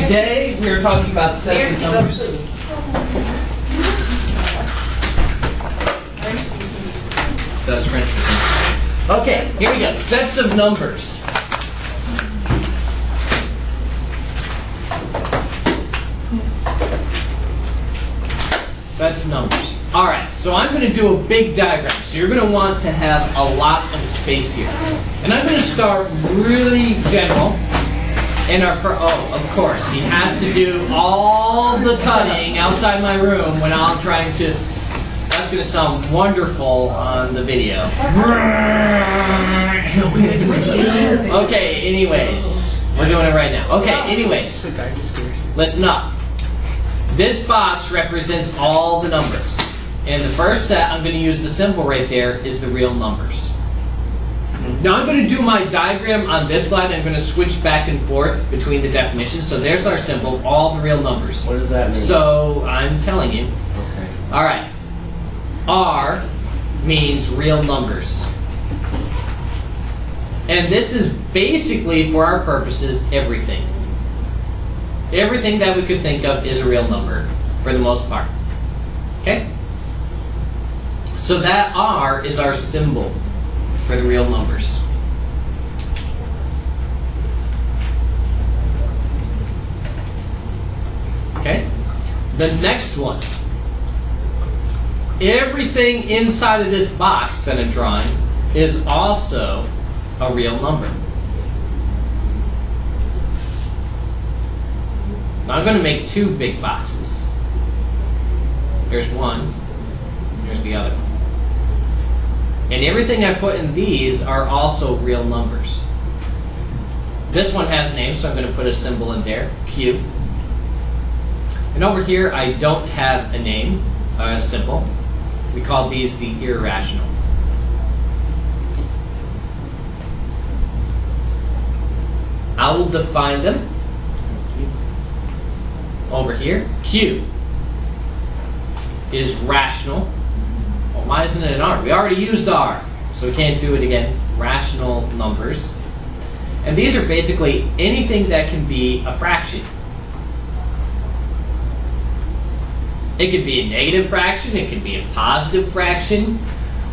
Today we are talking about sets of numbers. That's French. Okay, here we go. Sets of numbers. Sets of numbers. All right, so I'm going to do a big diagram. So you're going to want to have a lot of space here. And I'm going to start really general. And of course, he has to do all the cutting outside my room when I'm trying to. That's going to sound wonderful on the video. Okay, anyways. We're doing it right now. Okay, anyways. Listen up. This box represents all the numbers. And the first set, I'm going to use the symbol right there, is the real numbers. Now I'm going to do my diagram on this slide. I'm going to switch back and forth between the definitions. So there's our symbol, all the real numbers. What does that mean? So I'm telling you. Okay. All right. R means real numbers. And this is basically, for our purposes, everything. Everything that we could think of is a real number, for the most part. Okay? So that R is our symbol for the real numbers. Okay? The next one. Everything inside of this box that I'm drawing is also a real number. Now I'm going to make two big boxes. There's one, there's the other one. And everything I put in these are also real numbers. This one has a name, so I'm going to put a symbol in there, Q. And over here, I don't have a name, a symbol. We call these the irrational. I will define them. Over here, Q is rational. Well, why isn't it an R? We already used R, so we can't do it again. Rational numbers. And these are basically anything that can be a fraction. It could be a negative fraction, it could be a positive fraction.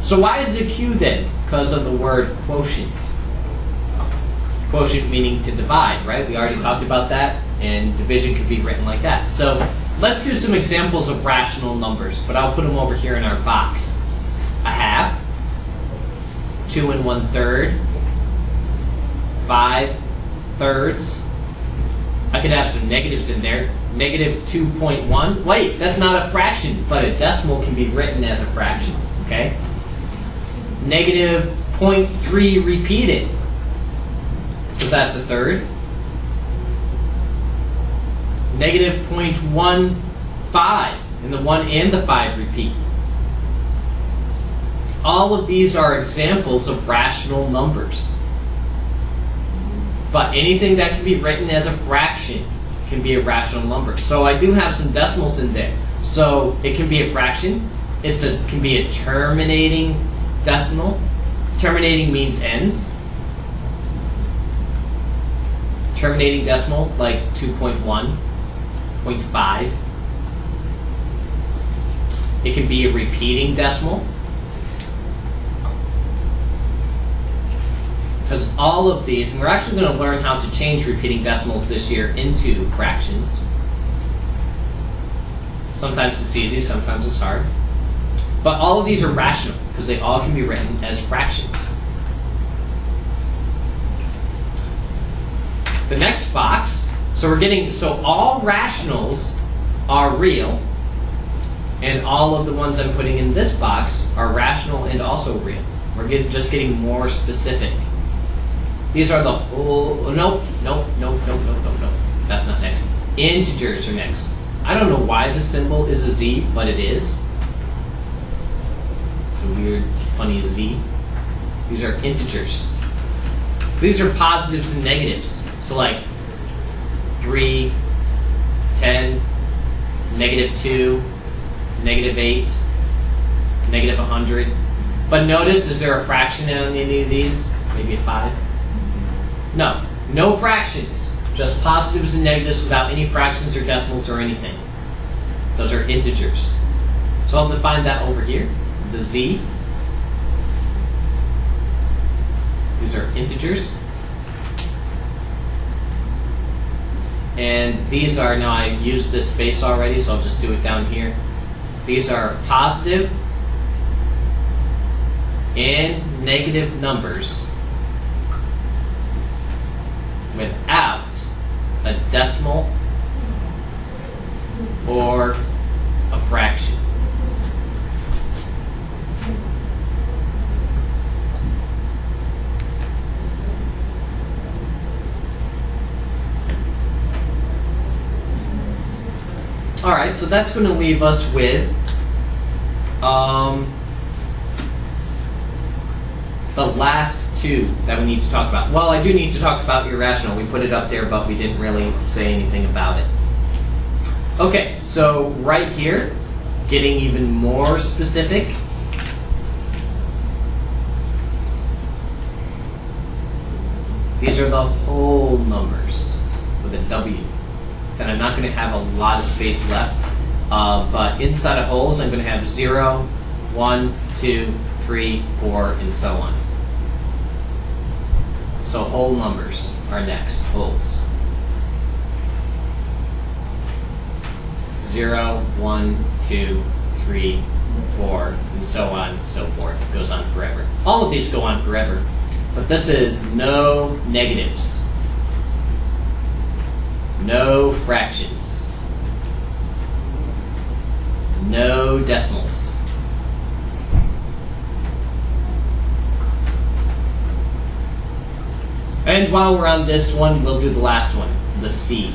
So why is it a Q then? Because of the word quotient. Quotient meaning to divide, right? We already talked about that, and division could be written like that. So let's do some examples of rational numbers, but I'll put them over here in our box. A half, 2 1/3, 5 thirds. I could have some negatives in there. Negative 2.1. Wait, that's not a fraction, but a decimal can be written as a fraction. Okay? Negative 0.3 repeated. So that's a third. Negative 0.15, and the 1 and the 5 repeat. All of these are examples of rational numbers. But anything that can be written as a fraction can be a rational number. So I do have some decimals in there. So it can be a fraction. It can be a terminating decimal. Terminating means ends. Terminating decimal, like 2.1, 0.5. It can be a repeating decimal. Because all of these, and we're actually going to learn how to change repeating decimals this year into fractions. Sometimes it's easy, sometimes it's hard. But all of these are rational, because they all can be written as fractions. The next box, so all rationals are real, and all of the ones I'm putting in this box are rational and also real. We're just getting more specific. These are the whole, nope. That's not next. Integers are next. I don't know why the symbol is a Z, but it is. It's a weird, funny Z. These are integers. These are positives and negatives. So like 3, 10, -2, -8, -100. But notice, is there a fraction on any of these? Maybe a 5? No fractions. Just positives and negatives without any fractions or decimals or anything. Those are integers. So I'll define that over here. The z. These are integers. And these are, now I've used this space already, so I'll just do it down here. These are positive and negative numbers without a decimal or a fraction. All right, so that's going to leave us with the last two that we need to talk about. Well, I do need to talk about irrational. We put it up there, but we didn't really say anything about it. Okay, so right here, getting even more specific. These are the whole numbers with a W. And I'm not going to have a lot of space left. But inside of wholes, I'm going to have 0, 1, 2, 3, 4, and so on. So whole numbers are next, wholes. 0, 1, 2, 3, 4, and so on and so forth. It goes on forever. All of these go on forever. But this is no negatives. No fractions. No decimals. And while we're on this one, we'll do the last one, the C.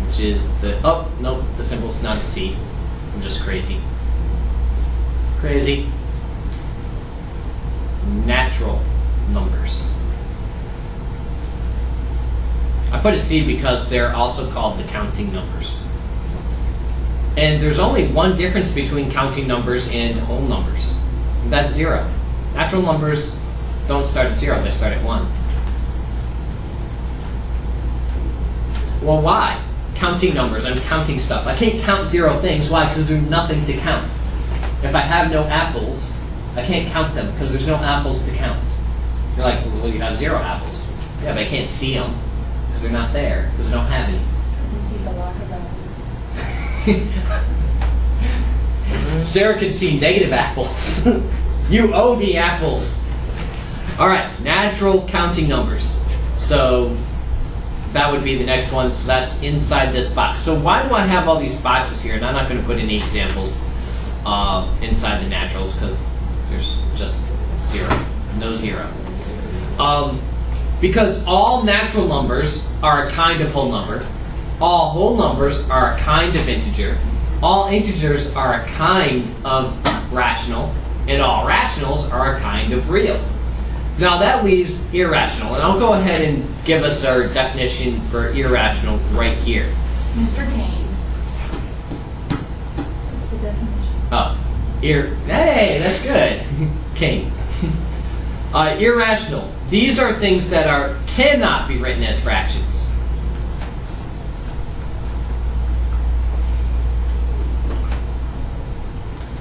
Which is the, oh, no, the symbol's not a C. I'm just crazy. Crazy. Natural numbers. I put a C because they're also called the counting numbers. And there's only one difference between counting numbers and whole numbers. And that's 0. Natural numbers don't start at 0, they start at 1. Well, why? Counting numbers, I'm counting stuff. I can't count 0 things. Why? Because there's nothing to count. If I have no apples, I can't count them because there's no apples to count. You're like, well, you have 0 apples. Yeah, but I can't see them. Because they're not there, because I don't have any. You see the locker apples. Sarah can see negative apples. You owe me apples. All right, natural counting numbers. So that would be the next one. So that's inside this box. So why do I have all these boxes here? And I'm not going to put any examples inside the naturals because there's just 0, no 0. Because all natural numbers are a kind of whole number. All whole numbers are a kind of integer. All integers are a kind of rational. And all rationals are a kind of real. Now that leaves irrational. And I'll go ahead and give us our definition for irrational right here. Mr. Kane. What's the definition? Oh, hey, that's good. Kane. Irrational. These are things that cannot be written as fractions.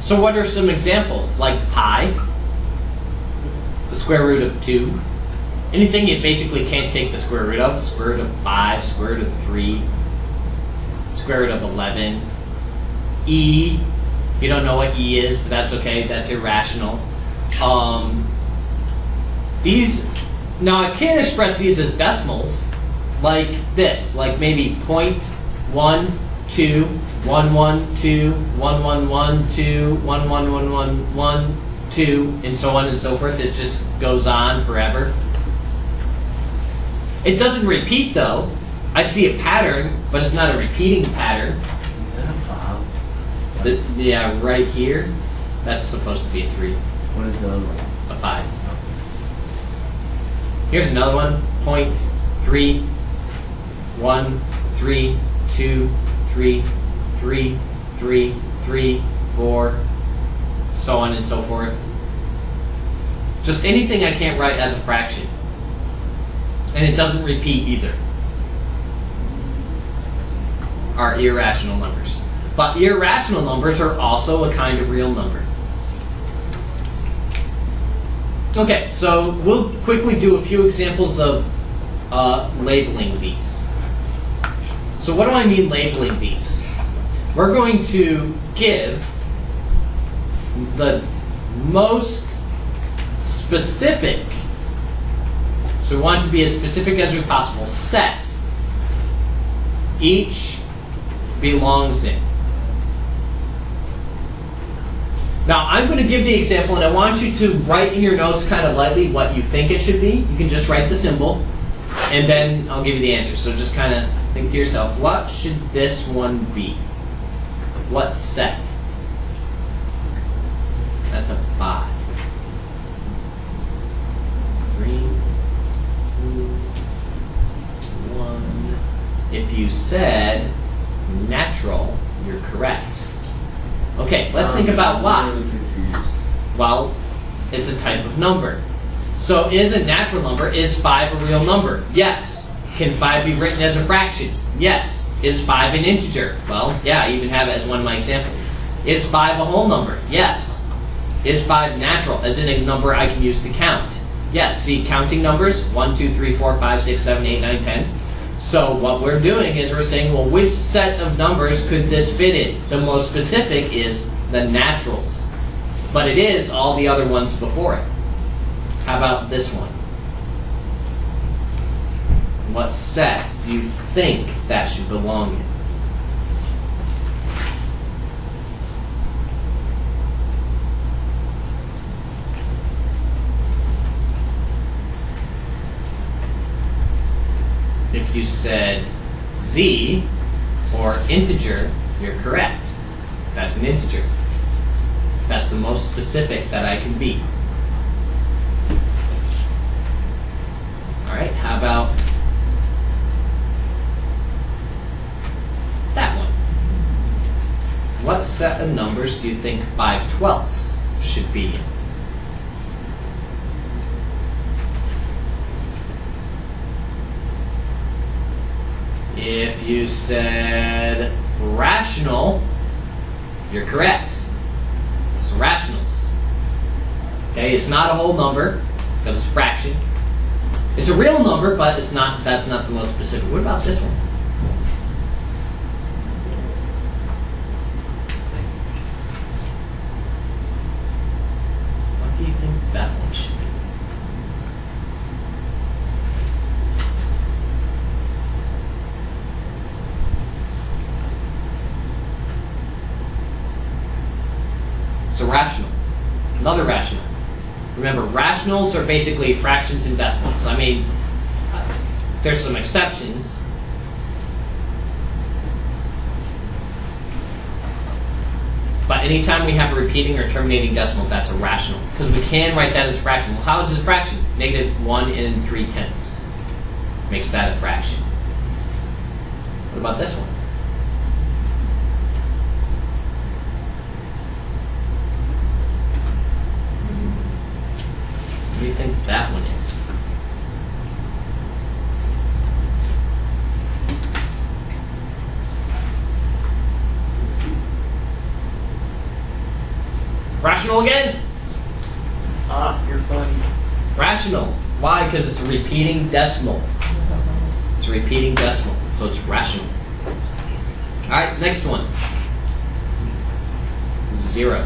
So what are some examples? Like pi, the square root of 2. Anything you basically can't take the square root of. Square root of 5, square root of 3, square root of 11. E, you don't know what E is, but that's okay. That's irrational. Now I can express these as decimals, like this, like maybe 0.12, 112, 1112, 111112, and so on and so forth. It just goes on forever. It doesn't repeat though. I see a pattern, but it's not a repeating pattern. Is that a 5? Yeah, right here. That's supposed to be a 3. What is the other one? A 5. Here's another one. 0.3, 1, 3, 2, 3, 3, 3, 3, 4, so on and so forth. Just anything I can't write as a fraction. And it doesn't repeat either. Are irrational numbers. But irrational numbers are also a kind of real number. Okay, so we'll quickly do a few examples of labeling these. So what do I mean labeling these? We're going to give the most specific, so we want it to be as specific as we possible, set each belongs in. Now, I'm going to give the example, and I want you to write in your notes kind of lightly what you think it should be. You can just write the symbol, and then I'll give you the answer. So just kind of think to yourself, what should this one be? What set? That's a 5. 3, 2, 1. If you said natural, you're correct. Okay, let's think about why. Well, it's a type of number. So is a natural number, is 5 a real number? Yes. Can 5 be written as a fraction? Yes. Is 5 an integer? Well, yeah, I even have it as one of my examples. Is 5 a whole number? Yes. Is 5 natural, as in a number I can use to count? Yes. See, counting numbers, 1, 2, 3, 4, 5, 6, 7, 8, 9, 10. So what we're doing is we're saying, well, which set of numbers could this fit in? The most specific is the naturals. But it is all the other ones before it. How about this one? What set do you think that should belong in? If you said z or integer, you're correct. That's an integer. That's the most specific that I can be. All right, how about that one? What set of numbers do you think 5/12 should be in? If you said rational, you're correct. It's rationals. Okay, it's not a whole number because it's a fraction. It's a real number, but it's not. That's not the most specific. What about this one? What do you think that one should be? It's a rational. Another rational. Remember, rationals are basically fractions and decimals. I mean, there's some exceptions. But anytime we have a repeating or terminating decimal, that's a rational. Because we can write that as a fraction. Well, how is this a fraction? -1 3/10 makes that a fraction. What about this one? What do you think that one is? Rational again? Ah, you're funny. Rational. Why? Because it's a repeating decimal. It's a repeating decimal, so it's rational. All right, next one. 0.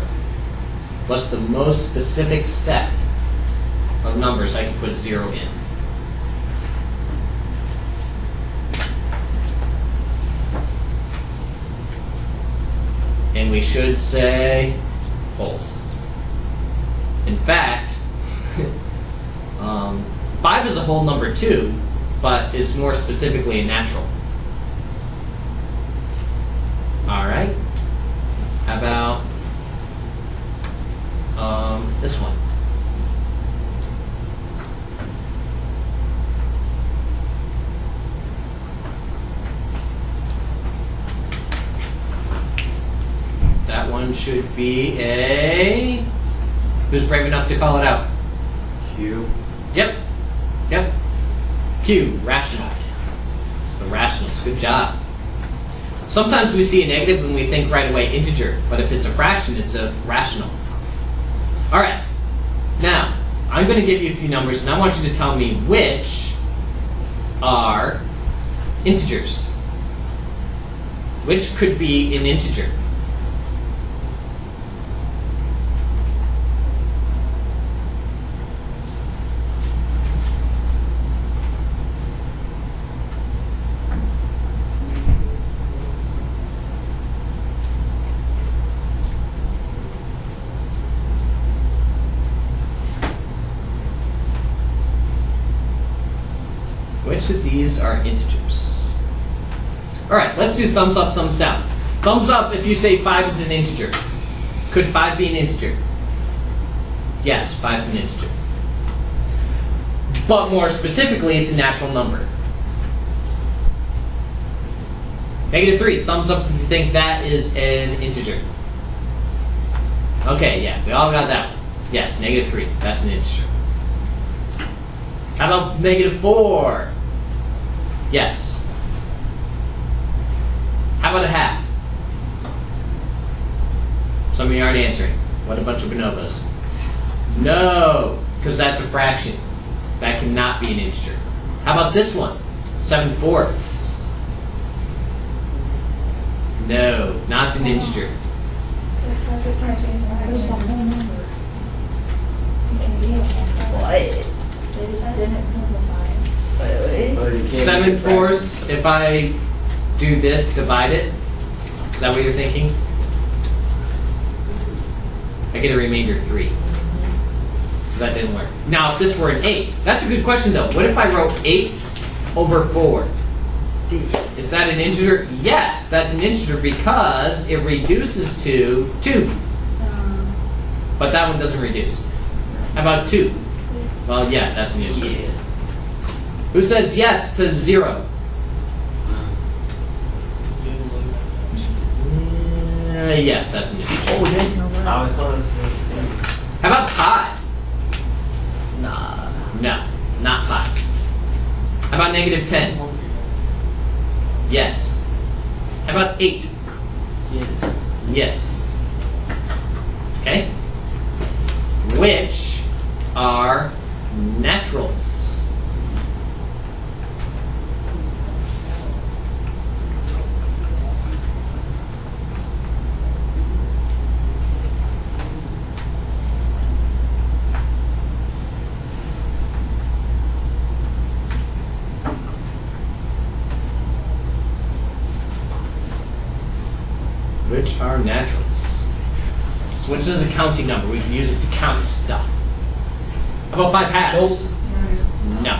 What's the most specific set of numbers I can put 0 in? And we should say wholes. In fact, 5 is a whole number too, but it's more specifically a natural. All right. How about this one? That one should be a... Who's brave enough to call it out? Q. Yep. Yep. Q, rational. It's the rationals. Good job. Sometimes we see a negative and we think right away integer, but if it's a fraction, it's a rational. All right. Now, I'm going to give you a few numbers, and I want you to tell me which are integers. Which could be an integer? Which of these are integers? All right, let's do thumbs up, thumbs down. Thumbs up if you say 5 is an integer. Could 5 be an integer? Yes, 5 is an integer. But more specifically, it's a natural number. -3, thumbs up if you think that is an integer. Okay, yeah, we all got that one. Yes, -3, that's an integer. How about -4? Yes. How about a half? Some of you aren't answering. What a bunch of bonobos. No, because that's a fraction. That cannot be an integer. How about this one? 7/4. No, not an integer. It's like a fraction. There's the whole number. What? They just didn't simplify it. Wait. 7/4, if I do this, divide it. Is that what you're thinking? I get a remainder 3. So that didn't work. Now, if this were an 8, that's a good question though. What if I wrote 8/4? Is that an integer? Yes, that's an integer because it reduces to 2. But that one doesn't reduce. How about 2? Well, yeah, that's an integer. Yeah. Who says yes to 0? Yes, that's an integer. Oh, they know what? I was close. How about pi? Nah. No, not pi. How about -10? Yes. How about 8? Yes. Yes. Okay? Which are naturals? Which are naturals? So which is a counting number? We can use it to count stuff. How about 5/2? No.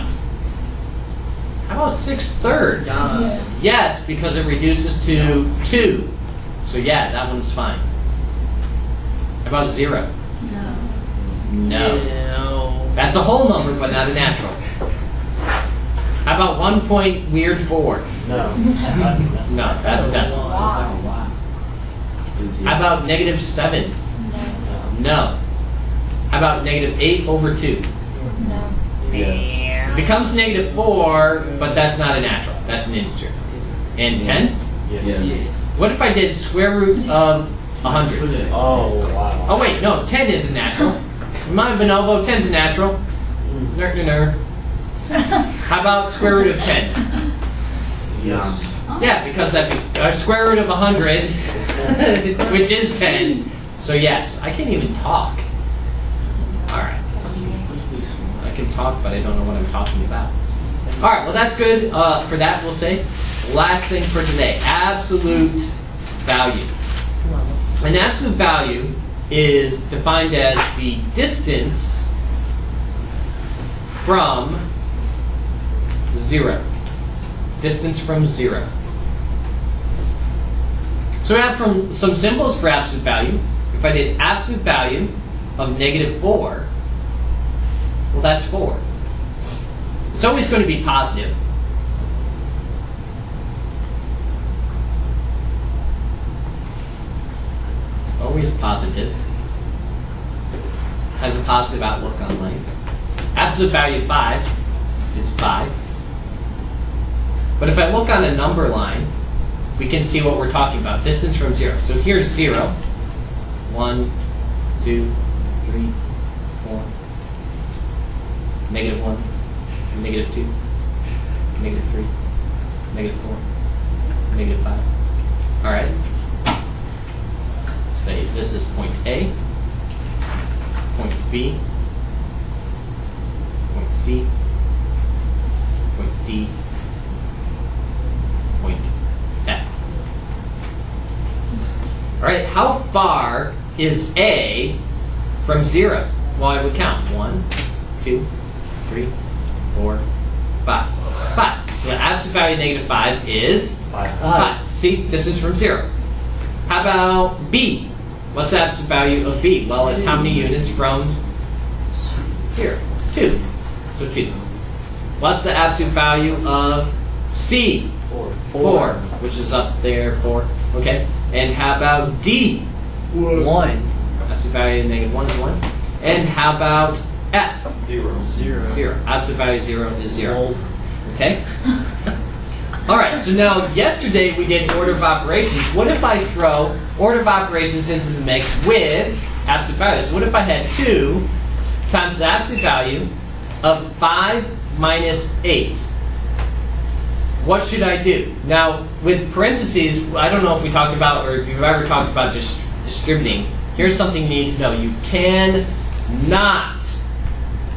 How about 6/3? Nah. Yes, because it reduces to 2. So yeah, that one's fine. How about 0? No. No. That's a whole number, but not a natural. How about 1.4? No. No, that's a decimal. Wow. How about -7? No. How about -8/2? No. It becomes -4, but that's not a natural. That's an integer. And 10? Yes. Yeah. What if I did square root of 100? Oh, wow. Oh wait, no, 10 is a natural. My bonobo, 10's a natural. Ner, ner, ner. How about square root of 10? Yes. Yeah, because that be square root of 100, which is 10. So yes, I can't even talk. All right. I can talk, but I don't know what I'm talking about. All right, well that's good for that, we'll say. Last thing for today, absolute value. An absolute value is defined as the distance from 0. Distance from 0. So we have some symbols for absolute value. If I did absolute value of -4, well that's 4. It's always going to be positive. Always positive. Has a positive outlook on life. Absolute value of 5 is 5. But if I look on a number line, we can see what we're talking about. Distance from 0. So here's 0. 1, 2, 3, 4. Negative 1. Negative 2. Negative 3. Negative 4. Negative 5. All right. Say this is point A, point B, point C, point D, point F. All right, how far is A from 0? Well, I would count. 1, 2, 3, 4, 5. 5. So the absolute value of negative 5 is 5. See, distance from 0. How about B? What's the absolute value of B? Well, it's how many units from 0? 2. So 2. What's the absolute value of C? 4. Which is up there, 4. Okay. And how about D? 1. Absolute value of negative 1 is 1. And how about F? 0. 0. Absolute value of 0 is 0. Okay? All right, so now yesterday we did order of operations. What if I throw order of operations into the mix with absolute values? So what if I had 2 times the absolute value of 5 minus 8? What should I do? Now, with parentheses, I don't know if we talked about or if you've ever talked about just distributing. Here's something you need to know. You cannot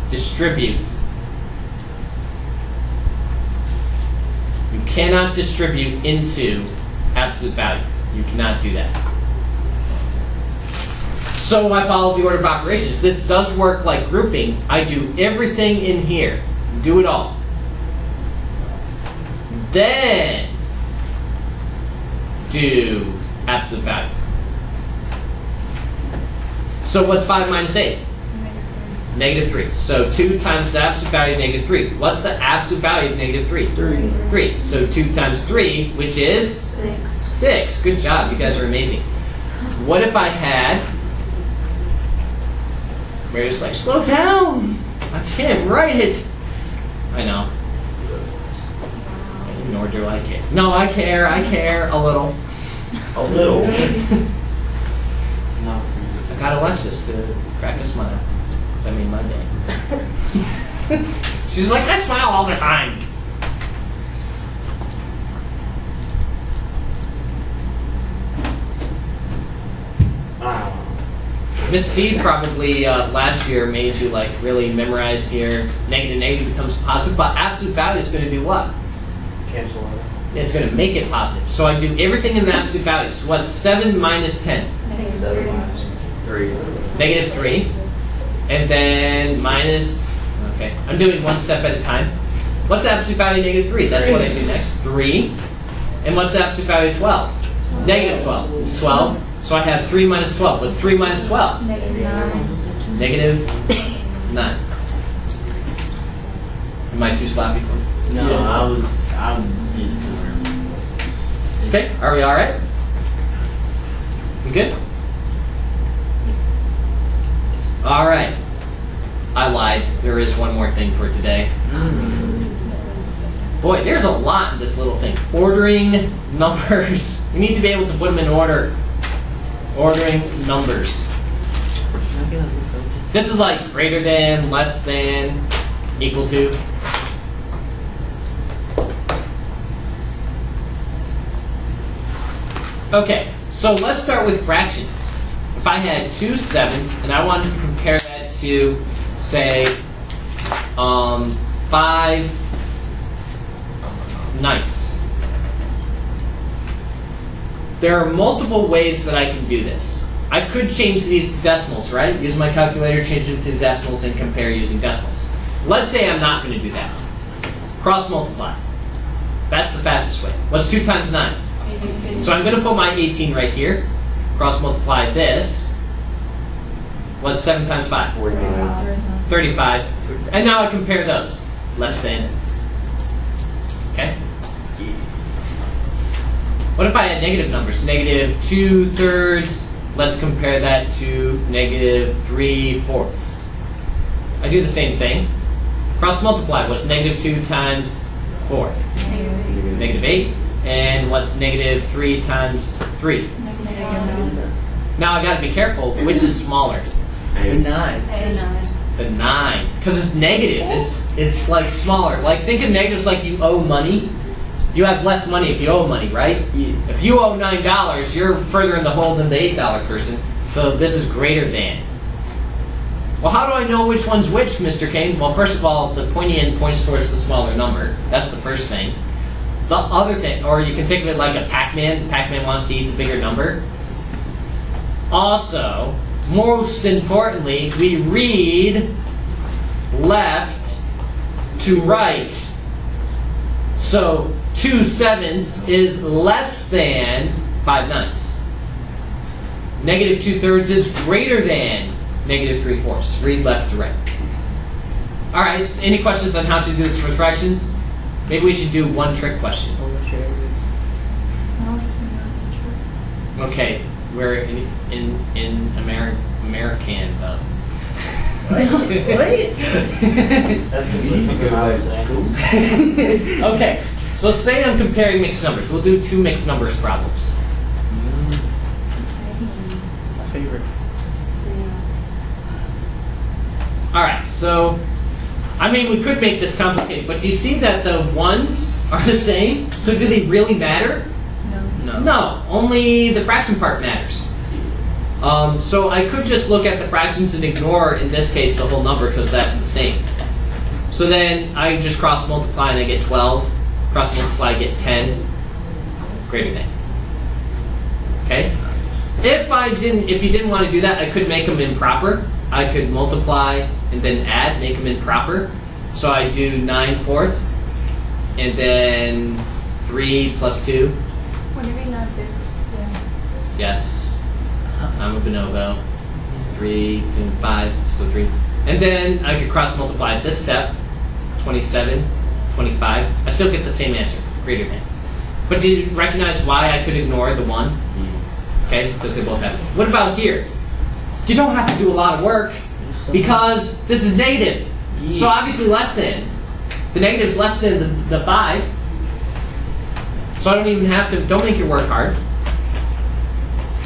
distribute. You cannot distribute into absolute value. You cannot do that. So I follow the order of operations. This does work like grouping. I do everything in here. Do it all. Then do absolute values. So what's 5 minus 8? Negative 3. So 2 times the absolute value of negative 3. What's the absolute value of negative 3? 3. So 2 times 3, which is? 6. Good job. You guys are amazing. What if I had? Mary's like, slow down. I can't write it. I know. Nor do I care. No, I care. I care a little. A little. I got Alexis to crack a smile. That made my day. She's like, I smile all the time. Miss C probably last year made you like really memorize here. Negative negative becomes positive, but absolute value is going to do what? Cancel out. It's going to make it positive. So I do everything in the absolute value. So what's 7 minus 10? Negative 3. Negative 3. And then minus, okay, I'm doing one step at a time. What's the absolute value of negative 3? That's what I do next. 3. And what's the absolute value of 12? Negative 12. It's 12. So I have 3 minus 12. What's 3 minus 12? Negative 9. Negative 9. Am I too sloppy for you? No, Yes. I didn't. Okay, are we all right? We good? All right. I lied. There is one more thing for today. Boy, there's a lot in this little thing. Ordering numbers. We need to be able to put them in order. Ordering numbers. This is like greater than, less than, equal to. Okay, so let's start with fractions. If I had 2 7s and I wanted to compare that to, say, 5 9ths. There are multiple ways that I can do this. I could change these to decimals, right? Use my calculator, change them to decimals, and compare using decimals. Let's say I'm not going to do that. Cross multiply. That's the fastest way. What's 2 times 9? 18. So I'm going to put my 18 right here. Cross multiply this. What's 7 times 5? 35. And now I compare those. Less than. Okay? What if I had negative numbers? Negative 2/3. Let's compare that to negative 3/4. I do the same thing. Cross multiply. What's negative 2 times 4? -8. And what's -3 times 3? Now I gotta be careful, which is smaller? The 9. The 9. Because it's negative, it's like smaller. Like think of negatives like you owe money. You have less money if you owe money, right? If you owe $9, you're further in the hole than the $8 person. So this is greater than. Well, how do I know which one's which, Mr. Kane? Well, first of all, the pointy end points towards the smaller number. That's the first thing. The other thing, or you can think of it like a Pac-Man. Pac-Man wants to eat the bigger number. Also, most importantly, we read left to right. So 2 7s is less than 5 9s. -2/3 is greater than -3/4. Read left to right. All right, any questions on how to do this with fractions? Maybe we should do one trick question. Okay, we're in American though. Wait. That's something I was saying. Okay, so say I'm comparing mixed numbers. We'll do 2 mixed numbers problems. My favorite. All right, so I mean we could make this complicated, but do you see that the ones are the same? So do they really matter? No. No, only the fraction part matters. So I could just look at the fractions and ignore, in this case, the whole number because that's the same. So then I just cross multiply and I get 12. Cross multiply, I get 10. Greater than. Okay? If you didn't want to do that, I could make them improper. I could multiply and then add, make them improper. So I do 9/4 and then 3 plus 2. What do you mean not this? Yes. I'm a bonobo. 3, 2, 5, so 3. And then I could cross multiply at this step. 27, 25. I still get the same answer, greater than. But do you recognize why I could ignore the 1? Okay, because they both have it. What about here? You don't have to do a lot of work because this is negative. So obviously less than. The negative is less than the 5. So I don't even have to, don't make your work hard.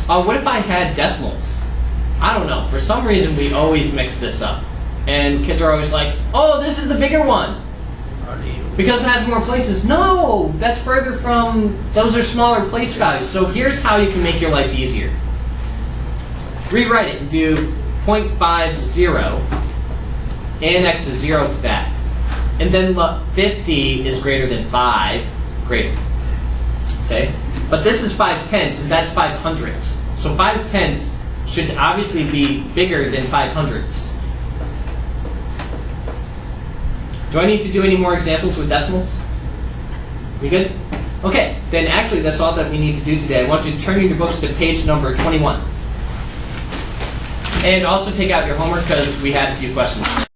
What if I had decimals? I don't know. For some reason, we always mix this up. And kids are always like, oh, this is the bigger one. Because it has more places. No, that's further from, those are smaller place values. So here's how you can make your life easier. Rewrite it and do 0.50 and x is 0 to that. And then look, 50 is greater than 5, greater. Okay? But this is 5/10 and that's 5/100. So 5/10 should obviously be bigger than 5/100. Do I need to do any more examples with decimals? We good? Okay, then actually that's all that we need to do today. I want you to turn in your books to page number 21. And also take out your homework because we had a few questions.